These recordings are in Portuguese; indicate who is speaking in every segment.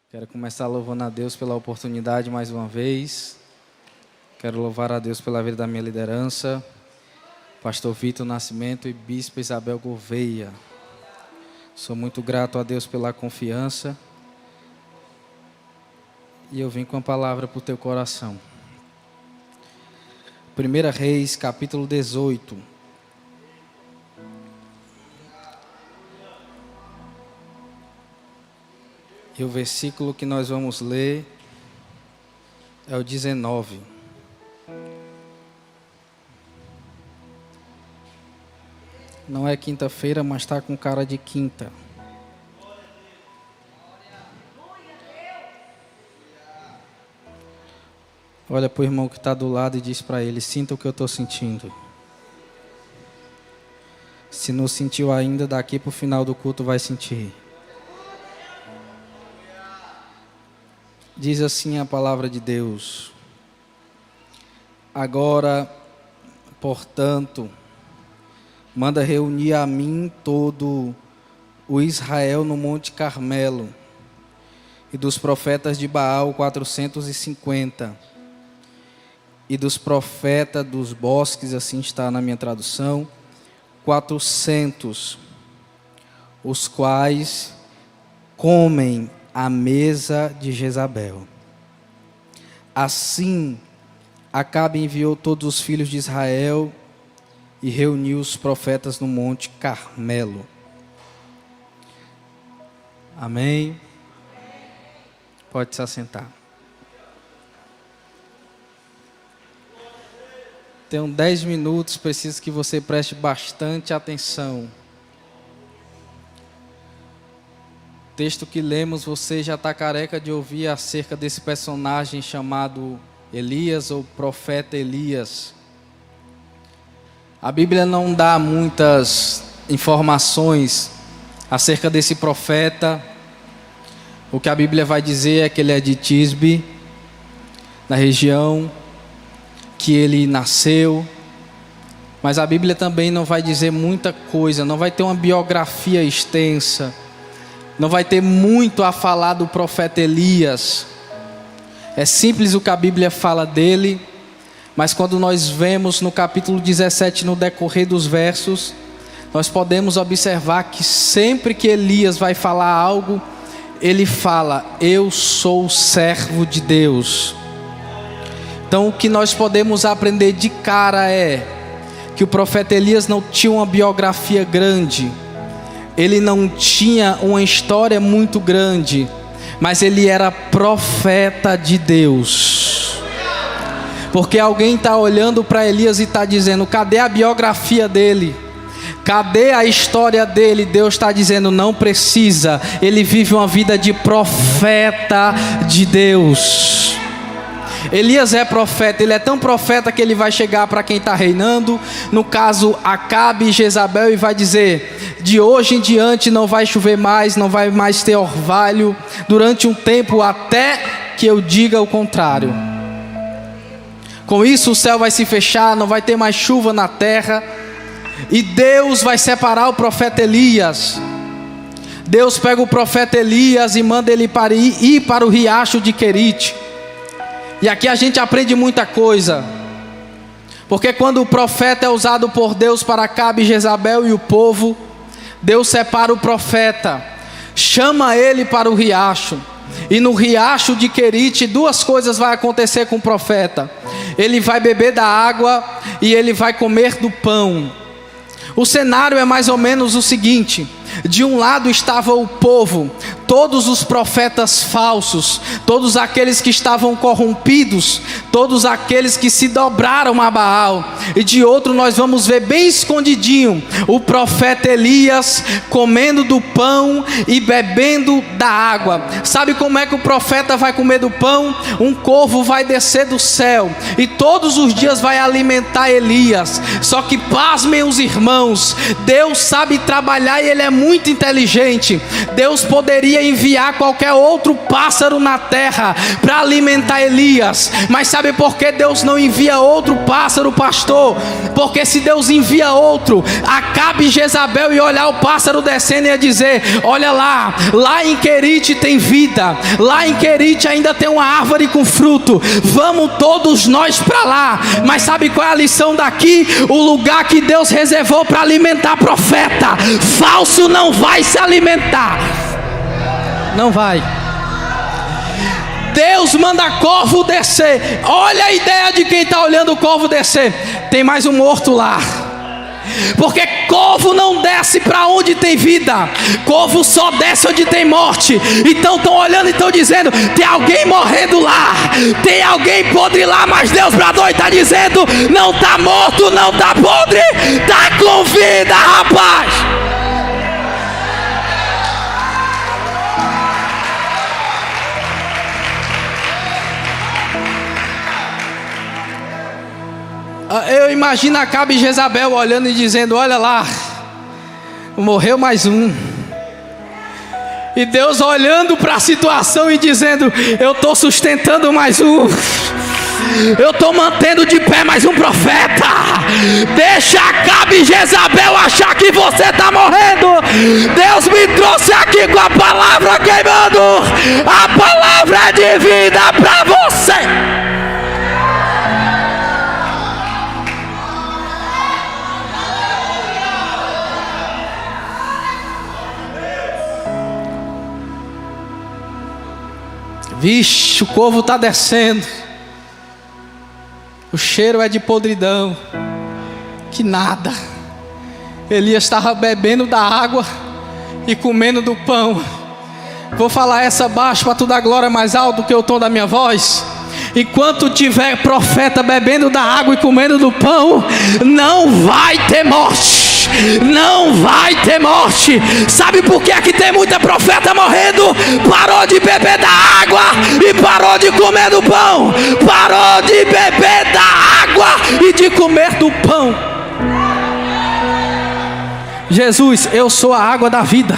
Speaker 1: Quero começar louvando a Deus pela oportunidade mais uma vez. Quero louvar a Deus pela vida da minha liderança, Pastor Vitor Nascimento e Bispo Isabel Gouveia. Sou muito grato a Deus pela confiança. E eu vim com a palavra para o teu coração. 1 Reis, capítulo 18. E o versículo que nós vamos ler é o 19. Não é quinta-feira, mas está com cara de quinta. Olha para o irmão que está do lado e diz para ele: sinta o que eu estou sentindo. Se não sentiu ainda, daqui para o final do culto vai sentir. Diz assim a palavra de Deus: agora, portanto, manda reunir a mim todo o Israel no Monte Carmelo, e dos profetas de Baal 450, e dos profetas dos bosques, assim está na minha tradução, 400, os quais comem à mesa de Jezabel. Assim, Acabe enviou todos os filhos de Israel e reuniu os profetas no Monte Carmelo. Amém? Pode se assentar. Tenho 10 minutos, preciso que você preste bastante atenção. O texto que lemos, você já está careca de ouvir acerca desse personagem chamado Elias, ou profeta Elias. A Bíblia não dá muitas informações acerca desse profeta. O que a Bíblia vai dizer é que ele é de Tisbe, na região que ele nasceu. Mas a Bíblia também não vai dizer muita coisa, não vai ter uma biografia extensa. Não vai ter muito a falar do profeta Elias. É simples o que a Bíblia fala dele. Mas quando nós vemos no capítulo 17, no decorrer dos versos, nós podemos observar que sempre que Elias vai falar algo, ele fala: eu sou servo de Deus. Então o que nós podemos aprender de cara é que o profeta Elias não tinha uma biografia grande. Ele não tinha uma história muito grande, mas ele era profeta de Deus. Porque alguém está olhando para Elias e está dizendo: cadê a biografia dele? Cadê a história dele? Deus está dizendo: não precisa. Ele vive uma vida de profeta de Deus. Elias é profeta, ele é tão profeta que ele vai chegar para quem está reinando, no caso Acabe e Jezabel, e vai dizer: de hoje em diante não vai chover mais, não vai mais ter orvalho, durante um tempo até que eu diga o contrário. Com isso o céu vai se fechar, não vai ter mais chuva na terra, e Deus vai separar o profeta Elias. Deus pega o profeta Elias e manda ele ir para o riacho de Querite. E aqui a gente aprende muita coisa, porque quando o profeta é usado por Deus para Acabe, Jezabel e o povo, Deus separa o profeta, chama ele para o riacho, e no riacho de Querite duas coisas vai acontecer com o profeta: ele vai beber da água e ele vai comer do pão. O cenário é mais ou menos o seguinte: de um lado estava o povo, todos os profetas falsos, todos aqueles que estavam corrompidos, todos aqueles que se dobraram a Baal. E de outro nós vamos ver bem escondidinho o profeta Elias comendo do pão e bebendo da água. Sabe como é que o profeta vai comer do pão? Um corvo vai descer do céu e todos os dias vai alimentar Elias. Só que pasmem os irmãos, Deus sabe trabalhar e Ele é muito inteligente. Deus poderia poderia enviar qualquer outro pássaro na terra para alimentar Elias. Mas sabe por que Deus não envia outro pássaro, pastor? Porque se Deus envia outro, Acabe e Jezabel ia olhar o pássaro descendo e ia dizer: olha lá, lá em Querite tem vida, lá em Querite ainda tem uma árvore com fruto, vamos todos nós para lá. Mas sabe qual é a lição daqui? O lugar que Deus reservou para alimentar profeta, falso não vai se alimentar. Não vai. Deus manda corvo descer. Olha a ideia de quem está olhando o corvo descer. Tem mais um morto lá. Porque corvo não desce para onde tem vida, corvo só desce onde tem morte. Então estão olhando e estão dizendo: tem alguém morrendo lá, tem alguém podre lá. Mas Deus bradou e está dizendo: não está morto, não está podre, está com vida, rapaz. Eu imagino Acabe e Jezabel olhando e dizendo: olha lá, morreu mais um. E Deus olhando para a situação e dizendo: eu estou sustentando mais um, eu estou mantendo de pé mais um profeta. Deixa Acabe e Jezabel achar que você está morrendo. Deus me trouxe aqui com a palavra queimando. A palavra é de vida para você. Vixe, o corvo está descendo. O cheiro é de podridão. Que nada. Elias estava bebendo da água e comendo do pão. Vou falar essa baixo para tu dar glória mais alto do que o tom da minha voz. Enquanto tiver profeta bebendo da água e comendo do pão, não vai ter morte. Não vai ter morte. Sabe por que aqui tem muita profeta morrendo? Parou de beber da água e parou de comer do pão. Parou de beber da água e de comer do pão. Jesus, eu sou a água da vida,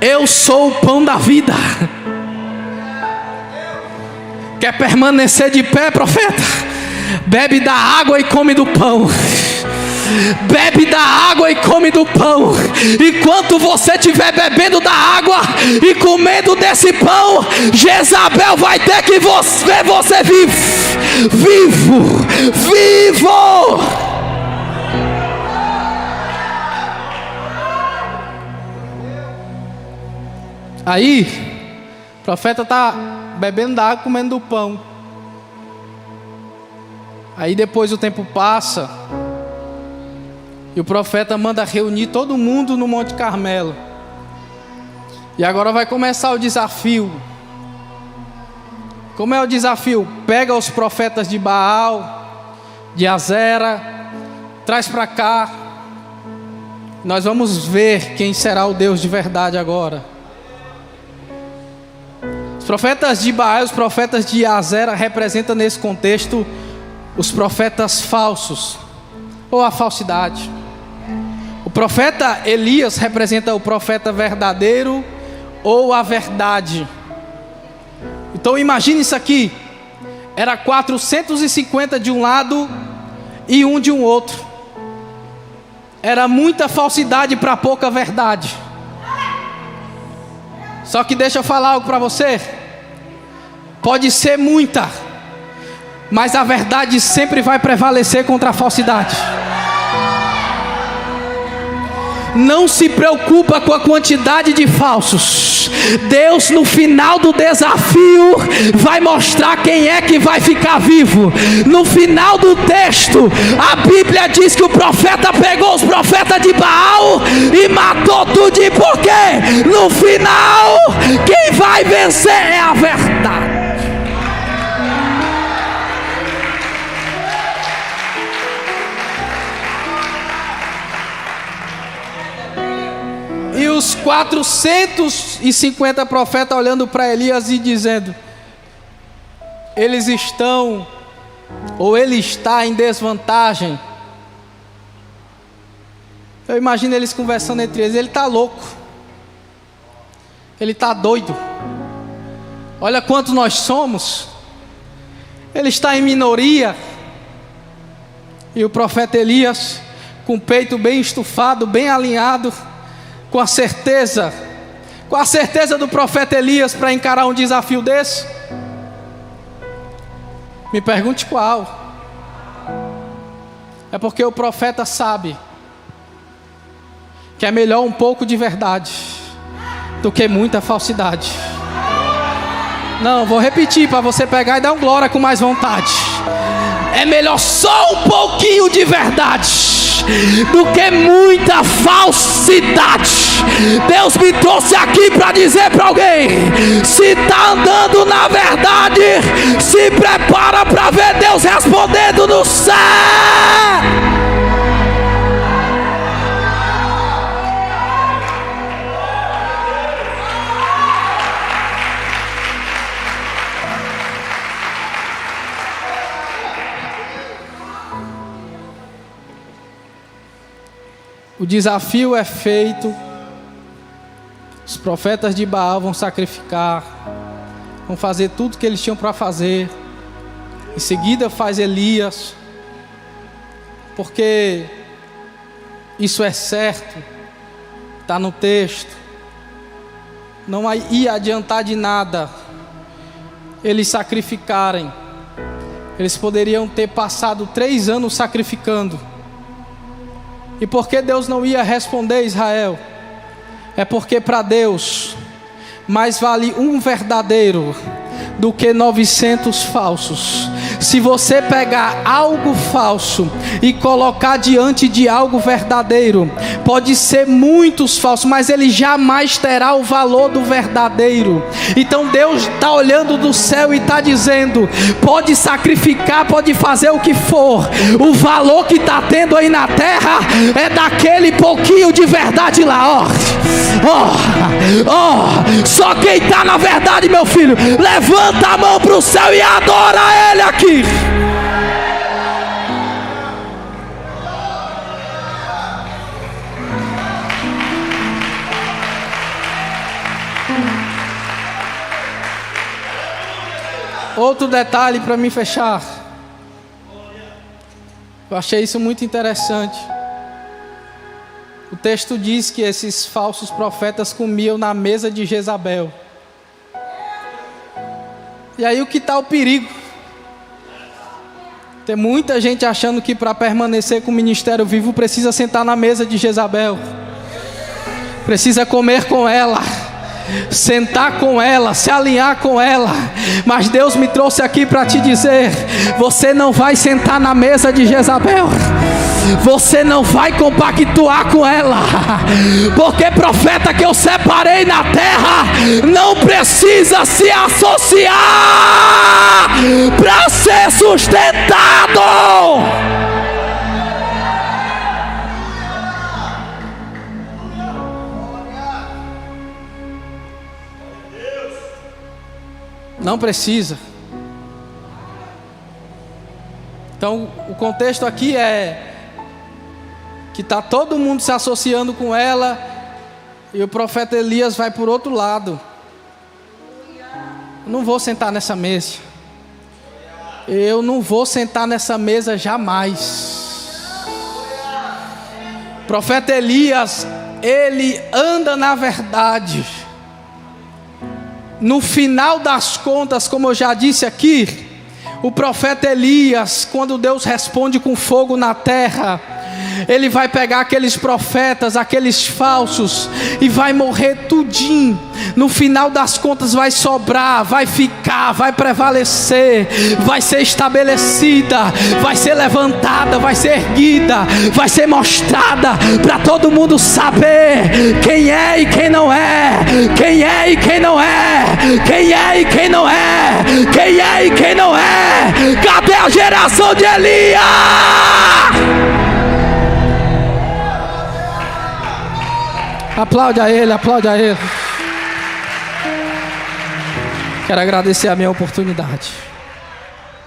Speaker 1: eu sou o pão da vida. Quer permanecer de pé, profeta? Bebe da água e come do pão. Bebe da água e come do pão. Enquanto você estiver bebendo da água e comendo desse pão, Jezabel vai ter que ver você vivo. Aí, o profeta está bebendo da água, comendo do pão. Aí depois o tempo passa e o profeta manda reunir todo mundo no Monte Carmelo. E agora vai começar o desafio. Como é o desafio? Pega os profetas de Baal, de Azera, traz para cá. Nós vamos ver quem será o Deus de verdade agora. Os profetas de Baal e os profetas de Azera representam nesse contexto os profetas falsos, ou a falsidade. O profeta Elias representa o profeta verdadeiro ou a verdade. Então imagine isso aqui. Era 450 de um lado e um de um outro. Era muita falsidade para pouca verdade. Só que deixa eu falar algo para você. Pode ser muita, mas a verdade sempre vai prevalecer contra a falsidade. Não se preocupa com a quantidade de falsos. Deus no final do desafio vai mostrar quem é que vai ficar vivo. No final do texto, a Bíblia diz que o profeta pegou os profetas de Baal e matou tudo. E por quê? No final, quem vai vencer é a verdade. E os 450 profetas olhando para Elias e dizendo: eles estão, ou ele está em desvantagem. Eu imagino eles conversando entre eles: ele está louco. Ele está doido. Olha quantos nós somos. Ele está em minoria. E o profeta Elias, com o peito bem estufado, bem alinhado, com a certeza do profeta Elias para encarar um desafio desse. Me pergunte qual. É porque o profeta sabe que é melhor um pouco de verdade do que muita falsidade. Não, vou repetir para você pegar e dar um glória com mais vontade. É melhor só um pouquinho de verdade do que muita falsidade. Deus me trouxe aqui para dizer para alguém: se está andando na verdade, se prepara para ver Deus respondendo no céu. O desafio é feito. Os profetas de Baal vão sacrificar, vão fazer tudo que eles tinham para fazer. Em seguida faz Elias, porque isso é certo, está no texto. Não ia adiantar de nada eles sacrificarem. Eles poderiam ter passado 3 anos sacrificando. E por que Deus não ia responder Israel? É porque para Deus mais vale um verdadeiro do que 900 falsos. Se você pegar algo falso e colocar diante de algo verdadeiro, pode ser muitos falsos, mas ele jamais terá o valor do verdadeiro. Então Deus está olhando do céu e está dizendo: pode sacrificar, pode fazer o que for, o valor que está tendo aí na terra é daquele pouquinho de verdade lá. Só quem está na verdade, meu filho, levanta a mão para o céu e adora Ele aqui. Outro detalhe para me fechar. Eu achei isso muito interessante. O texto diz que esses falsos profetas comiam na mesa de Jezabel. E aí o que está o perigo? Tem muita gente achando que para permanecer com o ministério vivo precisa sentar na mesa de Jezabel, precisa comer com ela, sentar com ela, se alinhar com ela. Mas Deus me trouxe aqui para te dizer: você não vai sentar na mesa de Jezabel, você não vai compactuar com ela, porque profeta que eu separei na terra não precisa se associar para ser sustentado. Não precisa. Então o contexto aqui é que está todo mundo se associando com ela, e o profeta Elias vai por outro lado. Eu não vou sentar nessa mesa. Eu não vou sentar nessa mesa jamais. O profeta Elias, ele anda na verdade. No final das contas, como eu já disse aqui, o profeta Elias, quando Deus responde com fogo na terra, ele vai pegar aqueles profetas, aqueles falsos, e vai morrer tudinho. No final das contas vai sobrar, vai ficar, vai prevalecer, vai ser estabelecida, vai ser levantada, vai ser erguida, vai ser mostrada para todo mundo saber quem é e quem não é, quem é e quem não é, quem é e quem não é, quem é e quem não é. Cadê a geração de Elias? Aplaude a ele, aplaude a ele. Quero agradecer a minha oportunidade.